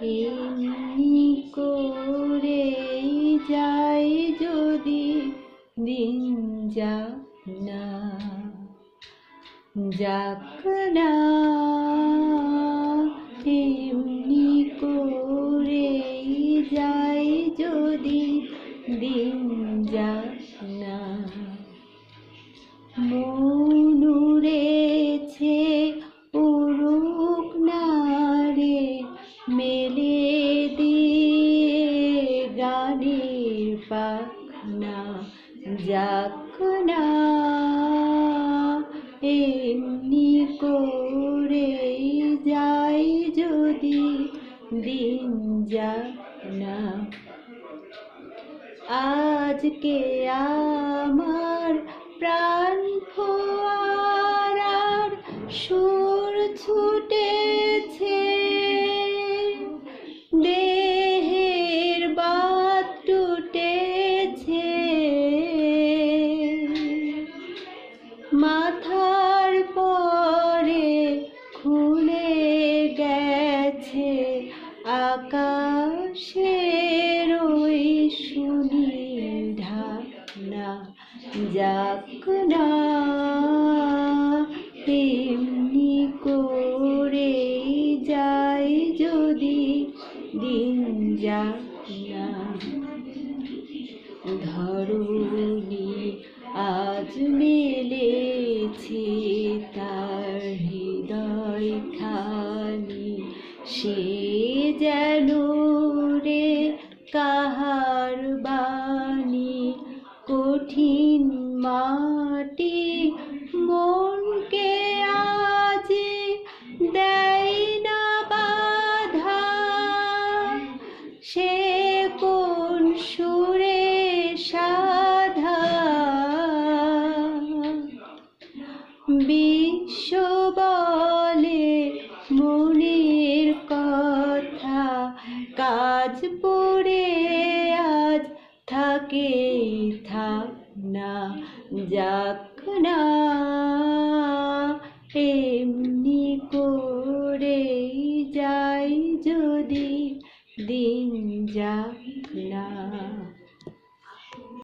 এমনি করে যায় যদি দিন যাক না, যাক না। এমনি করে যায় যদি দিন যাক না। মন উড়েছে উড়ুক না রে, মেলে দিয়ে গানের পাখনা, যাক না। এমনি করে যাই যদি দিন যাক না। আজকে আমার প্রাণ ফোয়ারার সুর ছুটেছে, দেহের বাত টুটেছে, মাথার পরে খুলে গেছে আকাশের ওই সুনীল ঢাকনা, যাক না। এমনি করে যাই যদি দিন যাক না। ধরণী আজ মেলেছে তার হৃদয় খানি, সে যেন রে কাহার বাণী, কঠিন মাটি মনকে আজ দেয় না বাধা, সে কোন সুরে সাধা। বিশ্ব বলে মনের কথা, কাজ পড়ে আজ থাকে থাক না, যাক না। এমনি করে যাই যদি দিন যাক